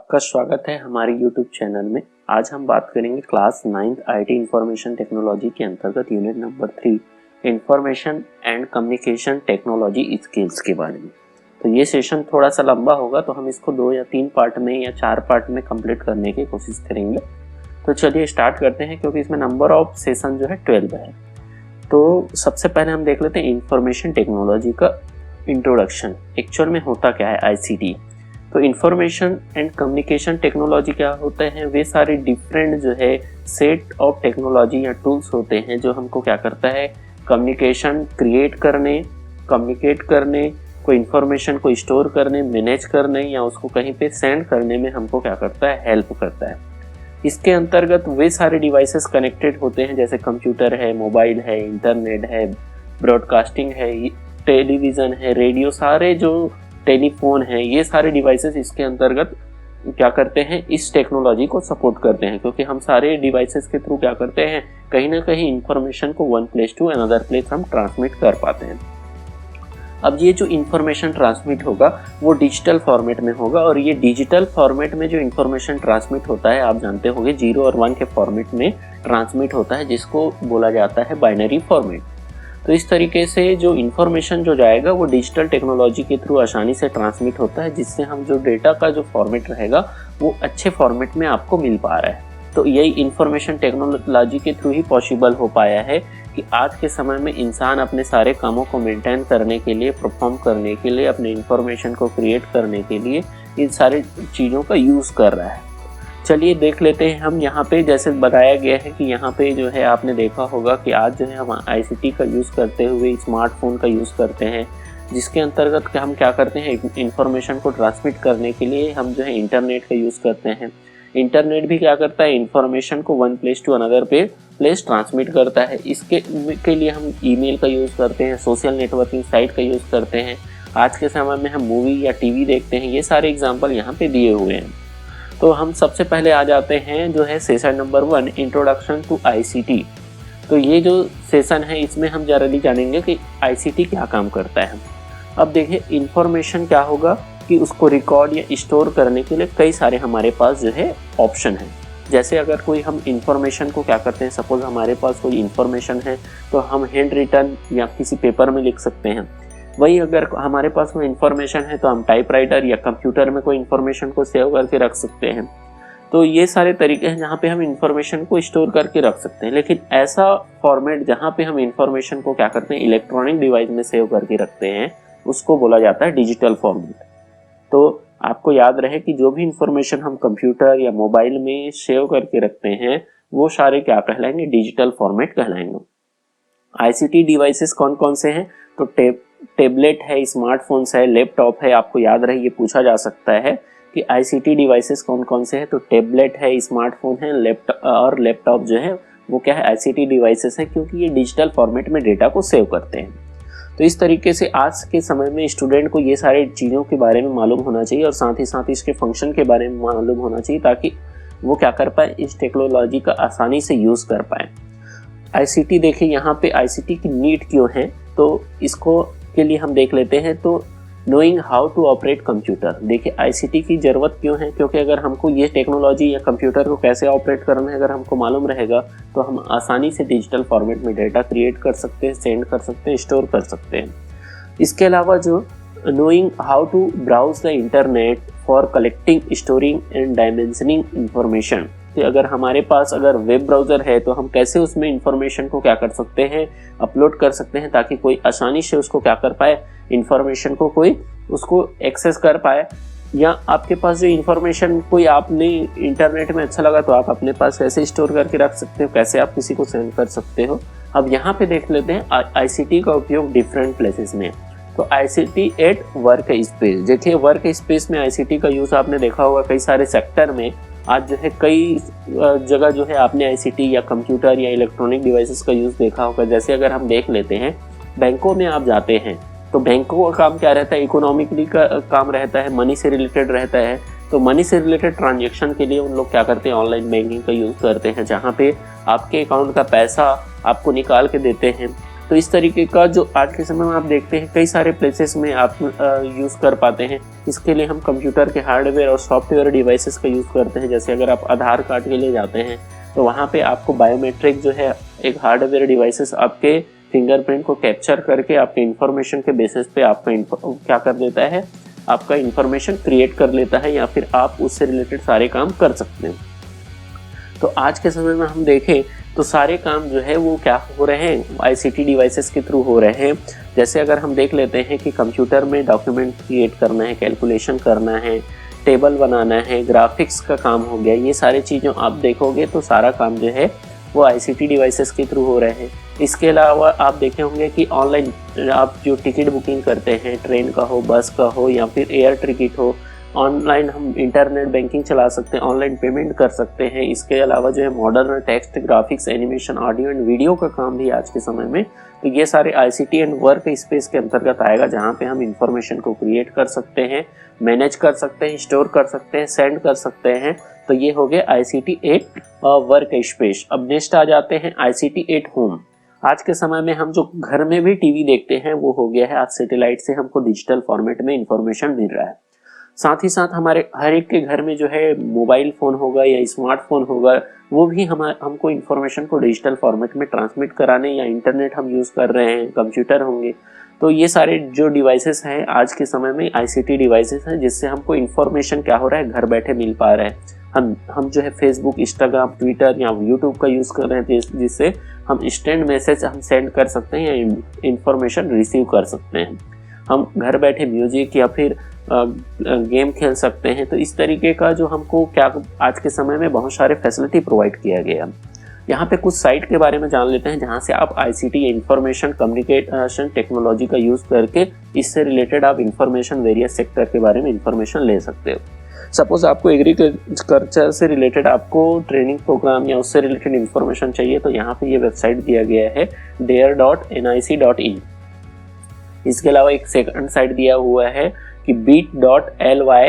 आपका स्वागत है हमारे YouTube चैनल में। आज हम बात करेंगे class 9th IT information technology के अंतर्गत unit number 3 information and communication technology skills के बारे में। तो ये सेशन थोड़ा सा लंबा होगा, तो हम इसको 2 या 3 पार्ट में या 4 पार्ट में कंप्लीट करने की कोशिश करेंगे। तो चलिए स्टार्ट करते हैं, क्योंकि इसमें नंबर ऑफ सेशन जो है 12 है। तो सबसे पहले हम देख लेते हैं इंफॉर्मेशन टेक्नोलॉजी का इंट्रोडक्शन। एक्चुअल में होता क्या है ICT। तो इंफॉर्मेशन एंड कम्युनिकेशन टेक्नोलॉजी क्या होते हैं, वे सारे डिफरेंट जो है सेट ऑफ टेक्नोलॉजी या टूल्स होते हैं जो हमको क्या करता है, कम्युनिकेशन क्रिएट करने, कम्युनिकेट करने, कोई इंफॉर्मेशन को स्टोर करने, मैनेज करने या उसको कहीं पे सेंड करने में हमको क्या करता है, हेल्प करता है। इसके अंतर्गत वे सारे डिवाइसेस कनेक्टेड होते हैं, जैसे कंप्यूटर है, मोबाइल है, इंटरनेट है, ब्रॉडकास्टिंग है, टेलीविज़न है, रेडियो, सारे जो टेलीफोन है, ये सारे डिवाइसेस इसके अंतर्गत क्या करते हैं, इस टेक्नोलॉजी को सपोर्ट करते हैं। क्योंकि हम सारे डिवाइसेस के थ्रू क्या करते हैं, कहीं ना कहीं इंफॉर्मेशन को one place to another place हम ट्रांसमिट कर पाते हैं। अब ये जो इंफॉर्मेशन ट्रांसमिट होगा वो डिजिटल फॉर्मेट में होगा, और ये डिजिटल फॉर्मेट में जो इंफॉर्मेशन ट्रांसमिट होता है, आप जानते होंगे 0 और 1 के फॉर्मेट में ट्रांसमिट होता है, जिसको बोला जाता है बाइनरी फॉर्मेट। तो इस तरीके से जो इन्फॉर्मेशन जो जाएगा वो डिजिटल टेक्नोलॉजी के थ्रू आसानी से ट्रांसमिट होता है, जिससे हम जो डेटा का जो फॉर्मेट रहेगा वो अच्छे फॉर्मेट में आपको मिल पा रहा है। तो यही इन्फॉर्मेशन टेक्नोलॉजी के थ्रू ही पॉसिबल हो पाया है कि आज के समय में इंसान अपने सारे कामों को मेंटेन करने के लिए, परफॉर्म करने के लिए, अपने इन्फॉर्मेशन को क्रिएट करने के लिए इन सारी चीज़ों का यूज़ कर रहा है। चलिए देख लेते हैं हम यहाँ पे, जैसे बताया गया है कि यहाँ पे जो है आपने देखा होगा कि आज जो है हम ICT का यूज़ करते हुए स्मार्टफोन का यूज़ करते हैं, जिसके अंतर्गत हम क्या करते हैं, इंफॉर्मेशन को ट्रांसमिट करने के लिए हम जो है इंटरनेट का यूज़ करते हैं। इंटरनेट भी क्या करता है, इंफॉर्मेशन को one place to another place transmit करता है। इसके के लिए हम ईमेल का यूज़ करते हैं, सोशल नेटवर्किंग साइट का यूज़ करते हैं। आज के समय में हम मूवी या TV देखते हैं। ये सारे एग्जाम्पल यहाँ पे दिए हुए हैं। तो हम सबसे पहले आ जाते हैं जो है session number 1, introduction to ICT। तो ये जो सेशन है इसमें हम जनरली जानेंगे कि ICT क्या काम करता है। अब देखिए, इंफॉर्मेशन क्या होगा कि उसको रिकॉर्ड या स्टोर करने के लिए कई सारे हमारे पास जो है ऑप्शन है। जैसे अगर कोई हम इंफॉर्मेशन को क्या करते हैं, सपोज हमारे पास कोई इंफॉर्मेशन है तो हम हैंड रिटन या किसी पेपर में लिख सकते हैं। वही अगर हमारे पास कोई इन्फॉर्मेशन है तो हम टाइपराइटर या कंप्यूटर में कोई इन्फॉर्मेशन को सेव करके रख सकते हैं। तो ये सारे तरीके हैं जहाँ पे हम इन्फॉर्मेशन को स्टोर करके रख सकते हैं। लेकिन ऐसा फॉर्मेट जहाँ पे हम इन्फॉर्मेशन को क्या करते हैं, इलेक्ट्रॉनिक डिवाइस में सेव करके रखते हैं, उसको बोला जाता है डिजिटल फॉर्मेट। तो आपको याद रहे कि जो भी इंफॉर्मेशन हम कंप्यूटर या मोबाइल में सेव करके रखते हैं वो सारे क्या कहलाएंगे, डिजिटल फॉर्मेट कहलाएंगे। ICT डिवाइसेस कौन कौन से हैं, तो टेबलेट है, स्मार्टफोन्स है, लैपटॉप है। आपको याद रहे ये पूछा जा सकता है कि ICT डिवाइसेस कौन कौन से हैं, तो टेबलेट है, स्मार्टफोन है, लैपटॉप जो है वो क्या है, ICT डिवाइसेस है, क्योंकि ये डिजिटल फॉर्मेट में डेटा को सेव करते हैं। तो इस तरीके से आज के समय में स्टूडेंट को ये सारी चीज़ों के बारे में मालूम होना चाहिए, और साथ ही साथ इसके फंक्शन के बारे में मालूम होना चाहिए, ताकि वो क्या कर पाए, इस टेक्नोलॉजी का आसानी से यूज़ कर पाए। ICT देखिए, यहाँ पे ICT की नीड क्यों है, तो इसको के लिए हम देख लेते हैं। तो knowing how to operate computer, देखिए ICT की ज़रूरत क्यों है, क्योंकि अगर हमको ये टेक्नोलॉजी या कंप्यूटर को कैसे ऑपरेट करना है अगर हमको मालूम रहेगा तो हम आसानी से डिजिटल फॉर्मेट में डेटा क्रिएट कर सकते हैं, सेंड कर सकते हैं, स्टोर कर सकते हैं। इसके अलावा जो knowing how to browse the internet for collecting, storing and dimensioning information, कि अगर हमारे पास अगर वेब ब्राउज़र है तो हम कैसे उसमें इंफॉर्मेशन को क्या कर सकते हैं, अपलोड कर सकते हैं, ताकि कोई आसानी से उसको क्या कर पाए, इंफॉर्मेशन को कोई उसको एक्सेस कर पाए। या आपके पास जो इंफॉर्मेशन कोई आपने इंटरनेट में अच्छा लगा तो आप अपने पास कैसे स्टोर करके रख सकते हो, कैसे आप किसी को सेंड कर सकते हो। अब यहाँ पे देख लेते हैं ICT का उपयोग डिफरेंट प्लेसेस में। तो ICT एट वर्क स्पेस, देखिए वर्क स्पेस में ICT का यूज़ आपने देखा होगा कई सारे सेक्टर में। आज जो है कई जगह जो है आपने ICT या कंप्यूटर या इलेक्ट्रॉनिक डिवाइसेस का यूज़ देखा होगा। जैसे अगर हम देख लेते हैं, बैंकों में आप जाते हैं तो बैंकों का काम क्या रहता है, इकोनॉमिकली का काम रहता है, मनी से रिलेटेड रहता है। तो मनी से रिलेटेड ट्रांजैक्शन के लिए उन लोग क्या करते हैं, ऑनलाइन बैंकिंग का यूज़ करते हैं, जहाँ पे आपके अकाउंट का पैसा आपको निकाल के देते हैं। तो इस तरीके का जो आज के समय में आप देखते हैं कई सारे प्लेसेस में आप यूज़ कर पाते हैं। इसके लिए हम कंप्यूटर के हार्डवेयर और सॉफ्टवेयर डिवाइसेस का यूज़ करते हैं। जैसे अगर आप आधार कार्ड के लिए जाते हैं तो वहाँ पे आपको बायोमेट्रिक जो है एक हार्डवेयर डिवाइसेस आपके फिंगरप्रिंट को कैप्चर करके आपके इंफॉर्मेशन के बेसिस पे आपका क्या कर देता है, आपका इंफॉर्मेशन क्रिएट कर लेता है या फिर आप उससे रिलेटेड सारे काम कर सकते हैं। तो आज के समय में हम देखें तो सारे काम जो है वो क्या हो रहे हैं, आईसीटी डिवाइसेस के थ्रू हो रहे हैं। जैसे अगर हम देख लेते हैं कि कंप्यूटर में डॉक्यूमेंट क्रिएट करना है, कैलकुलेशन करना है, टेबल बनाना है, ग्राफिक्स का काम हो गया, ये सारी चीज़ों आप देखोगे तो सारा काम जो है वो आईसीटी डिवाइसेस के थ्रू हो रहे हैं। इसके अलावा आप देखे होंगे कि ऑनलाइन आप जो टिकट बुकिंग करते हैं, ट्रेन का हो, बस का हो या फिर एयर टिकट हो, ऑनलाइन हम इंटरनेट बैंकिंग चला सकते हैं, ऑनलाइन पेमेंट कर सकते हैं। इसके अलावा जो है modern text, graphics, animation, audio and video का काम भी आज के समय में, तो ये सारे आईसीटी एंड वर्क स्पेस के अंतर्गत आएगा, जहाँ पे हम इंफॉर्मेशन को क्रिएट कर सकते हैं, मैनेज कर सकते हैं, स्टोर कर सकते हैं, सेंड कर सकते हैं। तो ये हो गया आईसीटी एट वर्क स्पेस। अब नेक्स्ट आ जाते हैं आईसीटी एट होम। आज के समय में हम जो घर में भी टीवी देखते हैं वो हो गया है आज सैटेलाइट से हमको डिजिटल फॉर्मेट में इंफॉर्मेशन मिल रहा है। साथ ही साथ हमारे हर एक के घर में जो है मोबाइल फ़ोन होगा या स्मार्टफोन होगा, वो भी हमको इन्फॉर्मेशन को डिजिटल फॉर्मेट में ट्रांसमिट कराने, या इंटरनेट हम यूज़ कर रहे हैं, कंप्यूटर होंगे। तो ये सारे जो डिवाइसेस हैं आज के समय में आईसीटी डिवाइसेस हैं, जिससे हमको इन्फॉर्मेशन क्या हो रहा है, घर बैठे मिल पा रहा है। हम जो है फेसबुक, इंस्टाग्राम, ट्विटर या यूट्यूब का यूज़ कर रहे हैं, जिससे हम इंस्टेंट मैसेज हम सेंड कर सकते हैं या इन्फॉर्मेशन रिसीव कर सकते हैं। हम घर बैठे म्यूजिक या फिर गेम खेल सकते हैं। तो इस तरीके का जो हमको क्या आज के समय में बहुत सारे फैसिलिटी प्रोवाइड किया गया। यहाँ पे कुछ साइट के बारे में जान लेते हैं जहाँ से आप आईसीटी इंफॉर्मेशन कम्युनिकेशन टेक्नोलॉजी का यूज़ करके इससे रिलेटेड आप इंफॉर्मेशन वेरियस सेक्टर के बारे में इंफॉर्मेशन ले सकते हो। सपोज आपको एग्रीकल्चर से रिलेटेड आपको ट्रेनिंग प्रोग्राम या उससे रिलेटेड इंफॉर्मेशन चाहिए, तो यहाँ पे ये वेबसाइट दिया गया है dare.nic.in। इसके अलावा एक सेकंड साइट दिया हुआ है कि bit.ly,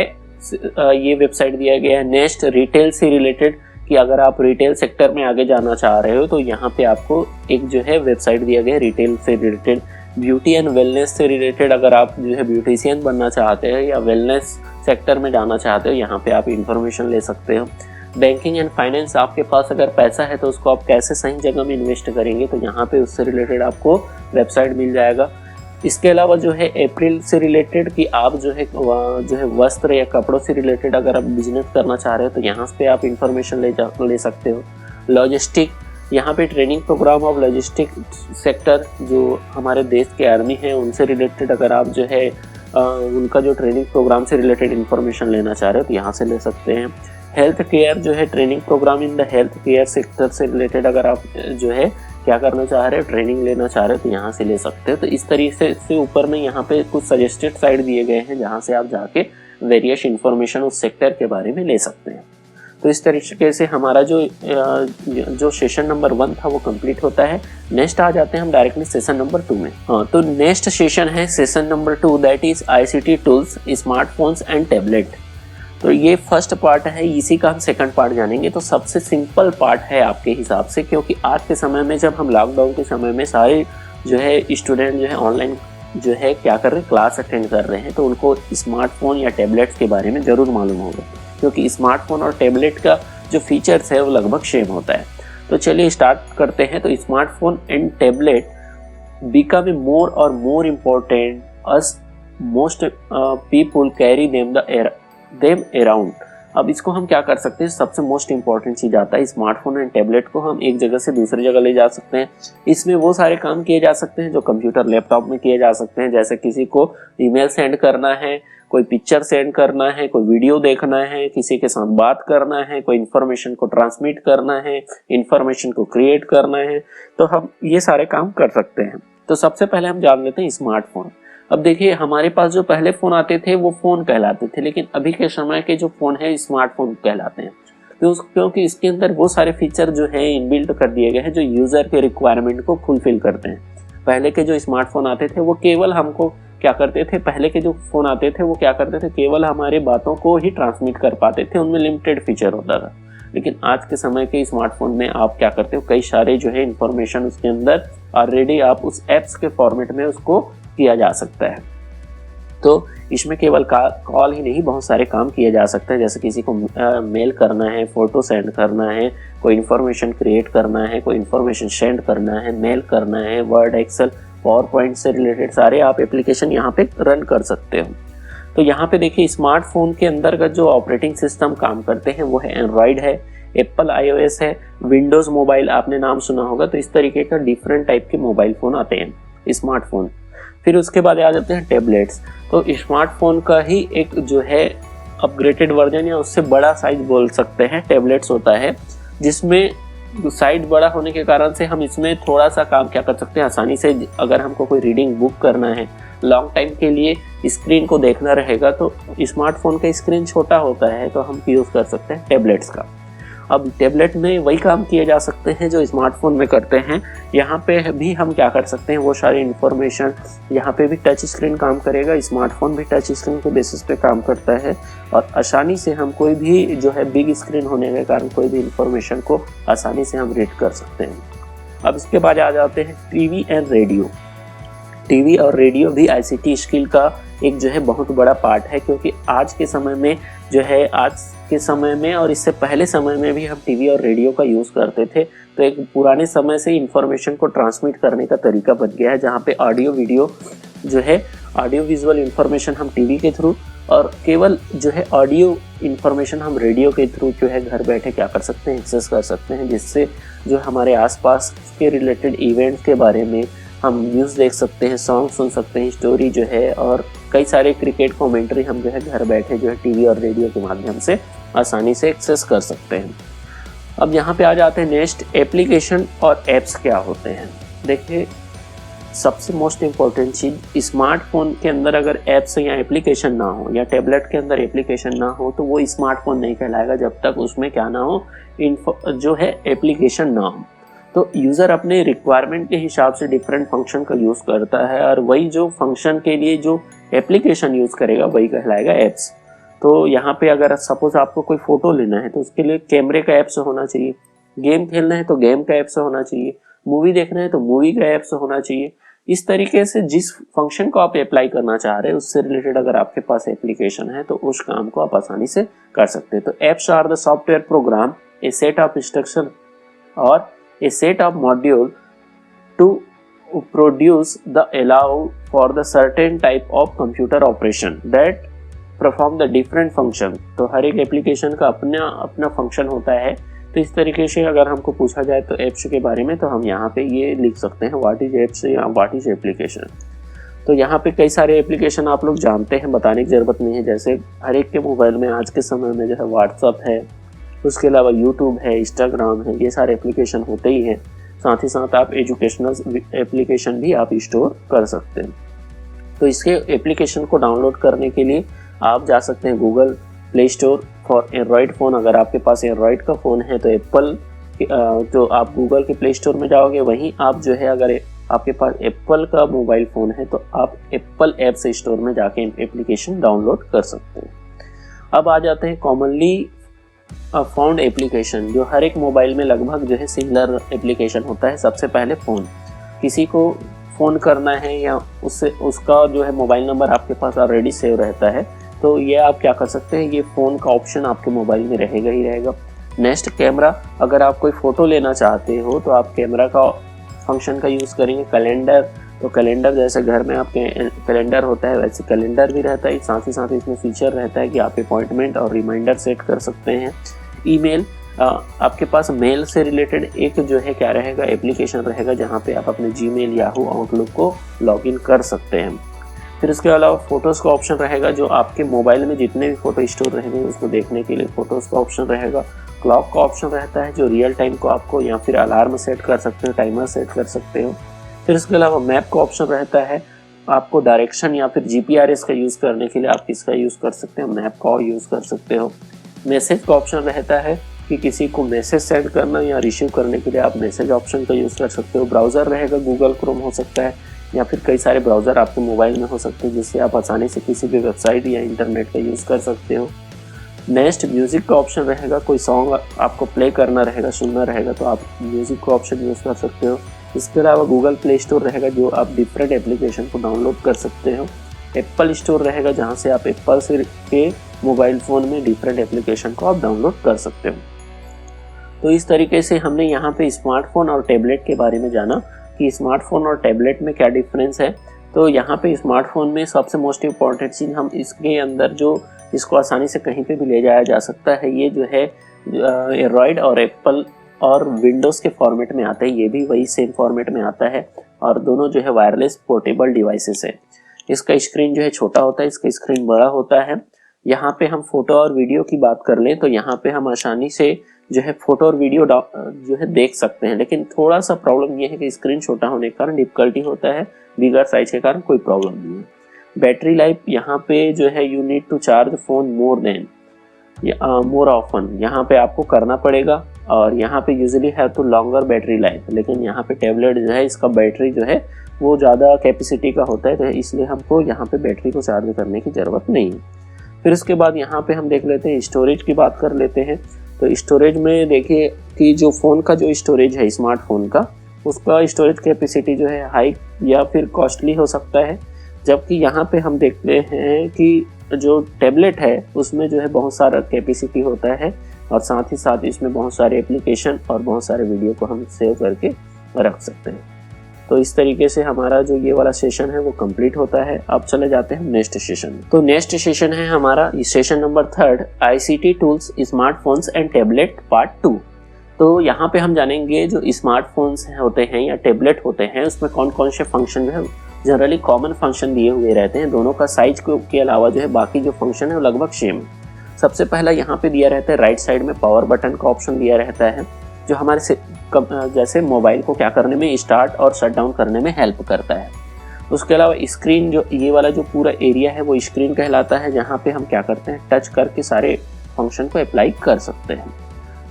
ये वेबसाइट दिया गया है नेक्स्ट रिटेल से रिलेटेड, कि अगर आप रिटेल सेक्टर में आगे जाना चाह रहे हो तो यहाँ पे आपको एक जो है वेबसाइट दिया गया है रिटेल से रिलेटेड। ब्यूटी एंड वेलनेस से रिलेटेड, अगर आप जो है ब्यूटिशियन बनना चाहते हैं या वेलनेस सेक्टर में जाना चाहते हो, यहाँ पे आप इंफॉर्मेशन ले सकते हो। बैंकिंग एंड फाइनेंस, आपके पास अगर पैसा है तो उसको आप कैसे सही जगह में इन्वेस्ट करेंगे, तो यहाँ पे उससे रिलेटेड आपको वेबसाइट मिल जाएगा। इसके अलावा जो है अप्रैल से रिलेटेड, कि आप जो है वस्त्र या कपड़ों से रिलेटेड अगर आप बिजनेस करना चाह रहे हो तो यहाँ पे आप इंफॉर्मेशन ले सकते हो। लॉजिस्टिक, यहाँ पे training programme of logistic sector, जो हमारे देश के आर्मी है उनसे रिलेटेड अगर आप जो है उनका जो ट्रेनिंग प्रोग्राम से रिलेटेड इंफॉर्मेशन लेना चाह रहे हो तो यहाँ से ले सकते हैं। हेल्थ केयर, जो है training programme in the health care sector से रिलेटेड अगर आप जो है क्या करना चाह रहे हो, ट्रेनिंग लेना चाह रहे हो तो यहाँ से ले सकते हो। तो इस तरीके से ऊपर में यहाँ पे कुछ सजेस्टेड साइट दिए गए हैं जहाँ से आप जाके वेरियस इंफॉर्मेशन उस सेक्टर के बारे में ले सकते हैं। तो इस तरीके से हमारा जो सेशन नंबर 1 था वो कंप्लीट होता है। नेक्स्ट आ जाते हैं हम डायरेक्टली सेशन नंबर 2 में। तो नेक्स्ट सेशन है session number 2, that is ICT tools, smartphones and tablet. तो ये फर्स्ट पार्ट है, इसी का हम सेकंड पार्ट जानेंगे। तो सबसे सिंपल पार्ट है आपके हिसाब से, क्योंकि आज के समय में जब हम लॉकडाउन के समय में सारे जो है स्टूडेंट जो है ऑनलाइन जो है क्या कर रहे हैं, क्लास अटेंड कर रहे हैं, तो उनको स्मार्टफोन या टैबलेट्स के बारे में ज़रूर मालूम होगा, क्योंकि स्मार्टफोन और टैबलेट का जो फीचर्स है वो लगभग सेम होता है। तो चलिए स्टार्ट करते हैं। तो smartphone and tablet become more और more important as most people carry them around. अब इसको हम क्या कर सकते हैं, सबसे मोस्ट इंपॉर्टेंट चीज़ आता है स्मार्टफोन एंड टैबलेट को हम एक जगह से दूसरी जगह ले जा सकते हैं। इसमें वो सारे काम किए जा सकते हैं जो कंप्यूटर लैपटॉप में किए जा सकते हैं, जैसे किसी को ईमेल सेंड करना है, कोई पिक्चर सेंड करना है, कोई वीडियो देखना है, किसी के साथ बात करना है, कोई इन्फॉर्मेशन को ट्रांसमिट करना है, इन्फॉर्मेशन को क्रिएट करना है, तो हम ये सारे काम कर सकते हैं। तो सबसे पहले हम जान लेते हैं स्मार्टफोन। अब देखिए हमारे पास जो पहले फ़ोन आते थे वो फ़ोन कहलाते थे, लेकिन अभी के समय के जो फ़ोन है स्मार्टफोन कहलाते हैं, क्योंकि इसके अंदर वो सारे फीचर जो है इनबिल्ट कर दिए गए हैं जो यूज़र के रिक्वायरमेंट को फुलफिल करते हैं। पहले के जो स्मार्टफोन आते थे वो केवल हमको क्या करते थे, पहले के जो फ़ोन आते थे वो क्या करते थे, केवल हमारे बातों को ही ट्रांसमिट कर पाते थे, उनमें लिमिटेड फीचर होता था। लेकिन आज के समय के स्मार्टफोन में आप क्या करते हो, कई सारे जो है इंफॉर्मेशन उसके अंदर ऑलरेडी आप उस एप्स के फॉर्मेट में उसको किया जा सकता है। तो इसमें केवल कॉल ही नहीं, बहुत सारे काम किए जा सकते हैं, जैसे किसी को मेल करना है, फोटो सेंड करना है, कोई इन्फॉर्मेशन क्रिएट करना है, कोई इन्फॉर्मेशन सेंड करना है, मेल करना है, वर्ड, एक्सेल, पावर पॉइंट से रिलेटेड सारे आप एप्लीकेशन यहाँ पे रन कर सकते हो। तो यहाँ पे देखिए स्मार्टफोन के अंदर का जो ऑपरेटिंग सिस्टम काम करते हैं वो है एंड्रॉयड है, एप्पल iOS है, विंडोज़ मोबाइल आपने नाम सुना होगा। तो इस तरीके का डिफरेंट टाइप के मोबाइल फ़ोन आते हैं स्मार्टफोन। फिर उसके बाद आ जाते हैं टैबलेट्स। तो स्मार्टफोन का ही एक जो है अपग्रेडेड वर्जन या उससे बड़ा साइज बोल सकते हैं टैबलेट्स होता है, जिसमें साइज बड़ा होने के कारण से हम इसमें थोड़ा सा काम क्या कर सकते हैं आसानी से। अगर हमको कोई रीडिंग बुक करना है, लॉन्ग टाइम के लिए स्क्रीन को देखना रहेगा, तो स्मार्टफोन का स्क्रीन छोटा होता है तो हम यूज़ कर सकते हैं टैबलेट्स का। अब टैबलेट में वही काम किए जा सकते हैं जो स्मार्टफोन में करते हैं। यहाँ पे भी हम क्या कर सकते हैं, वो सारी इन्फॉर्मेशन, यहाँ पे भी टच स्क्रीन काम करेगा, स्मार्टफोन भी टच स्क्रीन के बेसिस पे काम करता है और आसानी से हम कोई भी जो है बिग स्क्रीन होने के कारण कोई भी इन्फॉर्मेशन को आसानी से हम रीड कर सकते हैं। अब इसके बाद आ जाते हैं टीवी एंड रेडियो। टीवी और रेडियो भी ICT स्किल का एक जो है बहुत बड़ा पार्ट है, क्योंकि आज के समय में जो है, आज के समय में और इससे पहले समय में भी हम टीवी और रेडियो का यूज़ करते थे। तो एक पुराने समय से इंफॉर्मेशन को ट्रांसमिट करने का तरीका बन गया है, जहाँ पे ऑडियो वीडियो जो है, ऑडियो विजुअल इंफॉर्मेशन हम टीवी के थ्रू और केवल जो है ऑडियो इंफॉर्मेशन हम रेडियो के थ्रू जो है घर बैठे क्या कर सकते हैं, एक्सेस कर सकते हैं, जिससे जो हमारे आसपास के रिलेटेड इवेंट्स के बारे में हम न्यूज़ देख सकते हैं, सॉन्ग सुन सकते हैं, स्टोरी जो है और कई सारे क्रिकेट कमेंट्री हम जो है घर बैठे जो है टीवी और रेडियो के माध्यम से आसानी से एक्सेस कर सकते हैं। अब यहाँ पे आ जाते हैं नेक्स्ट, एप्लीकेशन और ऐप्स क्या होते हैं। देखिए सबसे मोस्ट इम्पॉर्टेंट चीज़, स्मार्टफोन के अंदर अगर ऐप्स या एप्लीकेशन ना हो या टैबलेट के अंदर एप्लीकेशन ना हो तो वो स्मार्टफोन नहीं कहलाएगा, जब तक उसमें क्या ना हो, जो है एप्लीकेशन ना हो। तो यूज़र अपने रिक्वायरमेंट के हिसाब से डिफरेंट फंक्शन का यूज़ करता है और वही जो फंक्शन के लिए जो एप्लीकेशन यूज़ करेगा वही कहलाएगा ऐप्स। तो यहाँ पे अगर सपोज आपको कोई फ़ोटो लेना है तो उसके लिए कैमरे का ऐप्स होना चाहिए, गेम खेलना है तो गेम का ऐप्स होना चाहिए, मूवी देखना है तो मूवी का ऐप्स होना चाहिए। इस तरीके से जिस फंक्शन को आप अप्लाई करना चाह रहे हैं उससे रिलेटेड अगर आपके पास एप्लीकेशन है तो उस काम को आप आसानी से कर सकते हैं। तो apps are the software program, a set of instruction और a set of module to produce the allow for the certain type of computer operation that perform the different function। तो हर एक एप्लीकेशन का अपना अपना फंक्शन होता है। तो इस तरीके से अगर हमको पूछा जाए तो ऐप्स के बारे में तो हम यहाँ पे ये लिख सकते हैं, व्हाट इज ऐप्स या व्हाट इज एप्लीकेशन। तो यहाँ पे कई सारे एप्लीकेशन आप लोग जानते हैं, बताने की ज़रूरत नहीं है। जैसे हर एक के मोबाइल में आज के समय में जो है व्हाट्सअप है, उसके अलावा यूट्यूब है, इंस्टाग्राम है, ये सारे एप्लीकेशन होते ही हैं। साथ ही साथ आप एजुकेशनल एप्लीकेशन भी आप स्टोर कर सकते हैं। तो इसके एप्लीकेशन को डाउनलोड करने के लिए आप जा सकते हैं Google play store for Android phone. अगर आपके पास एंड्रॉयड का फ़ोन है तो एप्पल, तो आप गूगल के प्ले स्टोर में जाओगे, वहीं आप जो है अगर आपके पास एप्पल का मोबाइल फ़ोन है तो आप एप्पल ऐप्स स्टोर में जाके एप्लीकेशन डाउनलोड कर सकते हैं। अब आ जाते हैं कॉमनली फाउंड एप्लीकेशन, जो हर एक मोबाइल में लगभग जो है सिमिलर एप्लीकेशन होता है। सबसे पहले फ़ोन, किसी को फ़ोन करना है या उससे उसका जो है मोबाइल नंबर आपके पास ऑलरेडी सेव रहता है तो ये आप क्या कर सकते हैं, ये फ़ोन का ऑप्शन आपके मोबाइल में रहेगा ही रहेगा। नेक्स्ट कैमरा, अगर आप कोई फ़ोटो लेना चाहते हो तो आप कैमरा का फंक्शन का यूज़ करेंगे। कैलेंडर, तो कैलेंडर जैसे घर में आपके कैलेंडर होता है वैसे कैलेंडर भी रहता है। साथ ही साथ इसमें फीचर रहता है कि आप अपॉइंटमेंट और रिमाइंडर सेट कर सकते हैं। ईमेल, आपके पास मेल से रिलेटेड एक जो है क्या रहेगा, एप्लीकेशन रहेगा जहाँ पे आप अपने जीमेल, याहू, आउटलुक को लॉगिन कर सकते हैं। फिर इसके अलावा फ़ोटोज़ का ऑप्शन रहेगा, जो आपके मोबाइल में जितने भी फ़ोटो स्टोर रहेंगे उसको देखने के लिए फ़ोटोज़ का ऑप्शन रहेगा। क्लॉक का ऑप्शन रहता है जो रियल टाइम को आपको या फिर अलार्म सेट कर सकते हो, टाइमर सेट कर सकते हो। फिर इसके अलावा मैप का ऑप्शन रहता है, आपको डायरेक्शन या फिर GPRS का यूज़ करने के लिए आप किसका यूज़ कर सकते हो, मैप का यूज़ कर सकते हो। मैसेज का ऑप्शन रहता है कि किसी को मैसेज सेंड करना या रिसीव करने के लिए आप मैसेज ऑप्शन का यूज़ कर सकते हो। ब्राउज़र रहेगा, गूगल क्रोम हो सकता है या फिर कई सारे ब्राउज़र आपके मोबाइल में हो सकते हैं जिससे आप आसानी से किसी भी वेबसाइट या इंटरनेट का यूज़ कर सकते हो। नेक्स्ट म्यूजिक का ऑप्शन रहेगा, कोई सॉन्ग आपको प्ले करना रहेगा, सुनना रहेगा तो आप म्यूजिक का ऑप्शन यूज़ कर सकते हो। इसके अलावा गूगल प्ले स्टोर रहेगा जो आप डिफरेंट एप्लीकेशन को डाउनलोड कर सकते हो। एप्पल स्टोर रहेगा जहाँ से आप एप्पल से के मोबाइल फ़ोन में डिफरेंट एप्लीकेशन को आप डाउनलोड कर सकते हो। तो इस तरीके से हमने यहाँ पे स्मार्टफोन और टैबलेट के बारे में जाना कि स्मार्टफोन और टैबलेट में क्या डिफरेंस है। तो यहाँ पे स्मार्टफोन में सबसे मोस्ट इम्पॉर्टेंट चीज़, हम इसके अंदर जो इसको आसानी से कहीं पे भी ले जाया जा सकता है, ये जो है एंड्रॉयड और एप्पल और विंडोज़ के फॉर्मेट में आता है। ये भी वही सेम फॉर्मेट में आता है और दोनों जो है वायरलेस पोर्टेबल डिवाइसेस है। इसका स्क्रीन जो है छोटा होता है, इसका स्क्रीन बड़ा होता है। यहाँ पे हम फोटो और वीडियो की बात कर लें तो यहाँ पे हम आसानी से जो है फोटो और वीडियो जो है देख सकते हैं, लेकिन थोड़ा सा प्रॉब्लम ये है कि स्क्रीन छोटा होने के कारण डिफिकल्टी होता है, बिगर साइज के कारण कोई प्रॉब्लम नहीं है। बैटरी लाइफ यहाँ पे जो है you need to charge phone more often, यहाँ पे आपको करना पड़ेगा और यहाँ पे यूजुअली है तो लॉन्गर बैटरी लाइफ, लेकिन यहाँ पे टैबलेट जो है इसका बैटरी जो है वो ज़्यादा कैपेसिटी का होता है, तो इसलिए हमको यहाँ पे बैटरी को चार्ज करने की ज़रूरत नहीं है। फिर उसके बाद यहाँ पे हम देख लेते हैं स्टोरेज की बात कर लेते हैं। तो स्टोरेज में देखिए कि जो फ़ोन का जो स्टोरेज है स्मार्टफोन का, उसका स्टोरेज कैपेसिटी जो है हाई या फिर कॉस्टली हो सकता है, जबकि यहाँ पे हम देखते हैं कि जो टैबलेट है उसमें जो है बहुत सारा कैपेसिटी होता है और साथ ही साथ इसमें बहुत सारे एप्लीकेशन और बहुत सारे वीडियो को हम सेव करके रख सकते हैं। तो इस तरीके से हमारा जो ये वाला सेशन है वो कंप्लीट होता है। अब चले जाते हैं नेक्स्ट सेशन में। तो नेक्स्ट सेशन है हमारा session number 3, ICT tools smartphones and tablet part 2। तो यहाँ पे हम जानेंगे जो स्मार्टफोन्स होते हैं या टैबलेट होते हैं उसमें कौन कौन से फंक्शन जो है जनरली कॉमन फंक्शन दिए हुए रहते हैं। दोनों का साइज के अलावा जो है बाकी जो फंक्शन है वो लगभग सेम है। सबसे पहला यहाँ पे दिया रहता है राइट साइड में पावर बटन का ऑप्शन दिया रहता है जो हमारे से जैसे मोबाइल को क्या करने में, स्टार्ट और शट डाउन करने में हेल्प करता है। उसके अलावा स्क्रीन, जो ये वाला जो पूरा एरिया है वो स्क्रीन कहलाता है, जहाँ पे हम क्या करते हैं टच करके सारे फंक्शन को अप्लाई कर सकते हैं।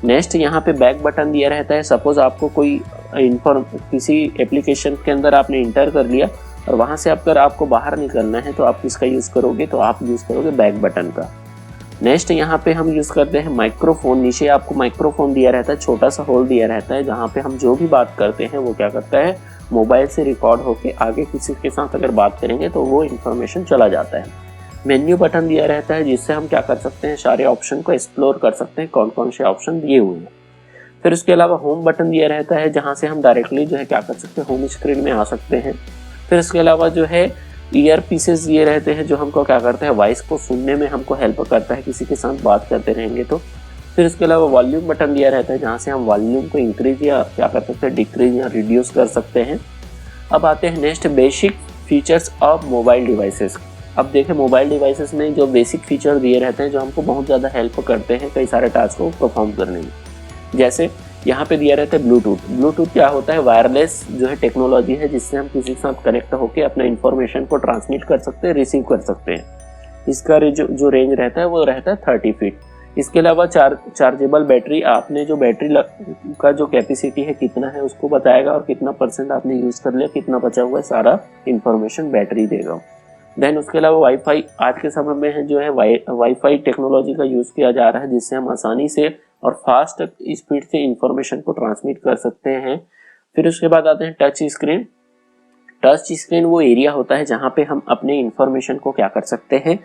नेक्स्ट यहाँ पे बैक बटन दिया रहता है। सपोज आपको कोई किसी एप्लीकेशन के अंदर आपने इंटर कर लिया और वहाँ से अगर आपको बाहर निकलना है तो आप किसका यूज़ करोगे, तो आप यूज़ करोगे बैक बटन का। नेक्स्ट यहाँ पे हम यूज़ करते हैं माइक्रोफोन। नीचे आपको माइक्रोफोन दिया रहता है, छोटा सा होल दिया रहता है, जहाँ पे हम जो भी बात करते हैं वो क्या करता है मोबाइल से रिकॉर्ड होके आगे किसी के साथ अगर बात करेंगे तो वो इन्फॉर्मेशन चला जाता है। मेन्यू बटन दिया रहता है जिससे हम क्या कर सकते हैं सारे ऑप्शन को एक्सप्लोर कर सकते हैं, कौन कौन से ऑप्शन दिए हुए हैं। फिर उसके अलावा होम बटन दिया रहता है जहाँ से हम डायरेक्टली जो है क्या कर सकते हैं होम स्क्रीन में आ सकते हैं। फिर उसके अलावा जो है ईयर पीसेस दिए रहते हैं जो हमको क्या करते हैं वॉइस को सुनने में हमको हेल्प करता है किसी के साथ बात करते रहेंगे तो। फिर इसके अलावा वॉल्यूम बटन दिया रहता है जहाँ से हम वॉल्यूम को इंक्रीज या क्या कर सकते हैं डिक्रीज या रिड्यूस कर सकते हैं। अब आते हैं next basic features of mobile devices. अब देखें मोबाइल डिवाइसेस में जो बेसिक फीचर दिए रहते हैं जो हमको बहुत ज़्यादा हेल्प करते हैं कई सारे टास्क को परफॉर्म करने में। जैसे यहाँ पे दिया रहता है ब्लूटूथ। ब्लूटूथ क्या होता है, वायरलेस जो है टेक्नोलॉजी है जिससे हम किसी के साथ कनेक्ट होकर अपना इन्फॉर्मेशन को ट्रांसमिट कर सकते हैं, रिसीव कर सकते हैं। इसका जो रेंज रहता है वो रहता है 30 फीट। इसके अलावा चार्जेबल बैटरी, आपने जो बैटरी का जो कैपेसिटी है कितना है उसको बताएगा और कितना % आपने यूज़ कर लिया, कितना बचा हुआ है, सारा इन्फॉर्मेशन बैटरी देगा। देन उसके अलावा वाईफाई, आज के समय में है जो है वाईफाई टेक्नोलॉजी का यूज़ किया जा रहा है जिससे हम आसानी से और फास्ट स्पीड से इंफॉर्मेशन को ट्रांसमिट कर सकते हैं। फिर उसके बाद आते हैं टच स्क्रीन। टच स्क्रीन वो एरिया होता है जहाँ पे हम अपने इंफॉर्मेशन को क्या कर सकते हैं,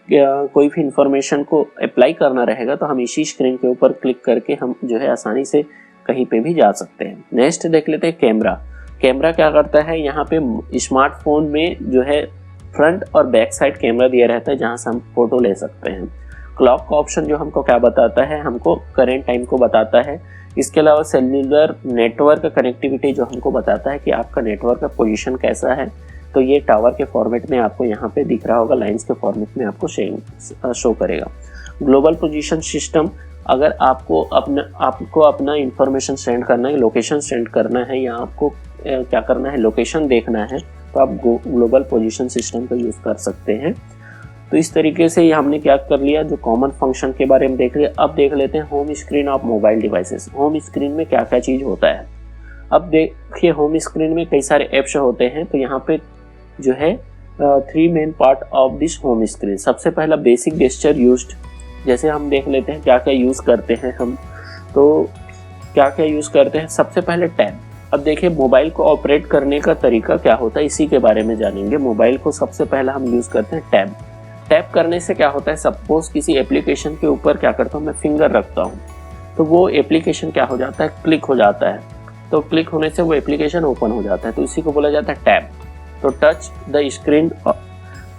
कोई भी इंफॉर्मेशन को अप्लाई करना रहेगा तो हम इसी स्क्रीन के ऊपर क्लिक करके हम जो है आसानी से कहीं पे भी जा सकते हैं। नेक्स्ट देख लेते हैं कैमरा। कैमरा क्या करता है, यहाँ पे स्मार्टफोन में जो है फ्रंट और बैक साइड कैमरा दिया रहता है जहाँ से हम फोटो ले सकते हैं। क्लॉक का ऑप्शन जो हमको क्या बताता है, हमको करेंट टाइम को बताता है। इसके अलावा सेल्युलर नेटवर्क कनेक्टिविटी जो हमको बताता है कि आपका नेटवर्क का पोजीशन कैसा है, तो ये टावर के फॉर्मेट में आपको यहाँ पे दिख रहा होगा, लाइंस के फॉर्मेट में आपको शो करेगा। ग्लोबल पोजीशन सिस्टम, अगर आपको अपना इंफॉर्मेशन सेंड करना है, लोकेशन सेंड करना है या आपको क्या करना है लोकेशन देखना है तो आप ग्लोबल पोजीशन सिस्टम का यूज़ कर सकते हैं। तो इस तरीके से हमने क्या कर लिया, जो कॉमन फंक्शन के बारे में देख लिया। अब देख लेते हैं home screen of mobile devices. Home screen में क्या क्या चीज़ होता है। अब देखिए होम स्क्रीन में कई सारे ऐप्स होते हैं, तो यहाँ पे जो है 3 main part of this home screen. सबसे पहला बेसिक गेस्चर यूज्ड, जैसे हम देख लेते हैं क्या क्या यूज़ करते हैं हम। तो क्या क्या यूज़ करते हैं, सबसे पहले टैब। अब देखिए मोबाइल को ऑपरेट करने का तरीका क्या होता है, इसी के बारे में जानेंगे। मोबाइल को सबसे पहले हम यूज़ करते हैं टैब। टैप करने से क्या होता है, सपोज किसी एप्लीकेशन के ऊपर क्या करता हूँ मैं, फिंगर रखता हूँ, तो वो एप्लीकेशन क्या हो जाता है, क्लिक हो जाता है। तो क्लिक होने से वो एप्लीकेशन ओपन हो जाता है, तो इसी को बोला जाता है टैब। तो touch the screen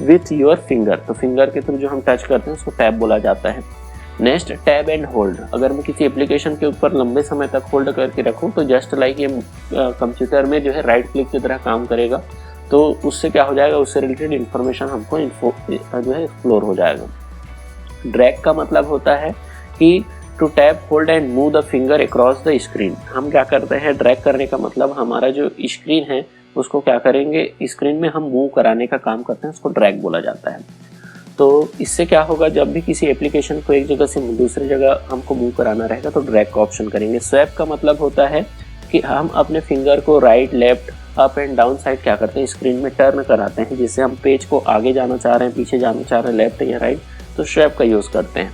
with your finger, तो फिंगर के थ्रू जो हम टच करते हैं उसको टैब बोला जाता है। Next, tab and hold. अगर मैं किसी एप्लीकेशन के ऊपर लंबे समय तक होल्ड करके रखूँ तो जस्ट लाइक ये कंप्यूटर में जो है राइट क्लिक की तरह काम करेगा। तो उससे क्या हो जाएगा, उससे रिलेटेड इन्फॉर्मेशन हमको जो है एक्सप्लोर हो जाएगा। ड्रैग का मतलब होता है कि to tap hold and move the finger across the screen. हम क्या करते हैं, ड्रैग करने का मतलब हमारा जो स्क्रीन है उसको क्या करेंगे, स्क्रीन में हम मूव कराने का काम करते हैं, उसको ड्रैग बोला जाता है। तो इससे क्या होगा, जब भी किसी एप्लीकेशन को एक जगह से दूसरी जगह हमको मूव कराना रहेगा तो ड्रैग का ऑप्शन करेंगे। स्वैप का मतलब होता है कि हम अपने फिंगर को right left up and down side क्या करते हैं, स्क्रीन में टर्न कराते हैं। जिससे हम पेज को आगे जाना चाह रहे हैं, पीछे जाना चाह रहे हैं, लेफ्ट या राइट, तो स्वैप का यूज़ करते हैं।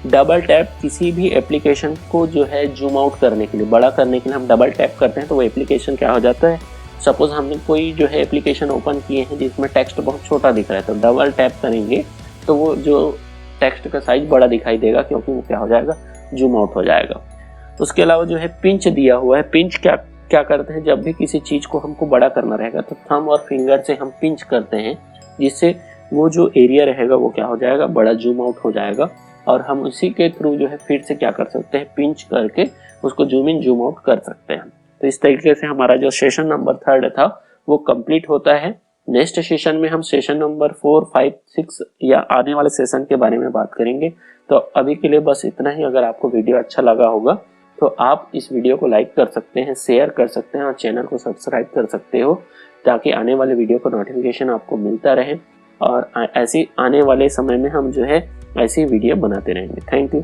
डबल टैप, किसी भी एप्लीकेशन को जो है जूम आउट करने के लिए, बड़ा करने के लिए हम डबल टैप करते हैं तो वो एप्लीकेशन क्या हो जाता है, सपोज हमने कोई जो है एप्लीकेशन ओपन किए हैं जिसमें टेक्स्ट बहुत छोटा दिख रहा है, तो डबल टैप करेंगे तो वो जो टेक्स्ट का साइज बड़ा दिखाई देगा, क्योंकि वो क्या हो जाएगा, जूम आउट हो जाएगा। उसके अलावा जो है पिंच दिया हुआ है। पिंच क्या करते हैं, जब भी किसी चीज़ को हमको बड़ा करना रहेगा तो थंब और फिंगर से हम पिंच करते हैं, जिससे वो जो एरिया रहेगा वो क्या हो जाएगा, बड़ा जूम आउट हो जाएगा। और हम उसी के थ्रू जो है फिर से क्या कर सकते हैं, पिंच करके उसको जूम इन जूम आउट कर सकते हैं। तो इस तरीके से हमारा जो सेशन नंबर 3 था वो कंप्लीट होता है। नेक्स्ट सेशन में हम सेशन नंबर 4, 5, 6 या आने वाले सेशन के बारे में बात करेंगे। तो अभी के लिए बस इतना ही। अगर आपको वीडियो अच्छा लगा होगा तो आप इस वीडियो को लाइक कर सकते हैं, शेयर कर सकते हैं और चैनल को सब्सक्राइब कर सकते हो, ताकि आने वाले वीडियो का नोटिफिकेशन आपको मिलता रहे। और ऐसी आने वाले समय में हम जो है ऐसी वीडियो बनाते रहेंगे। Thank you.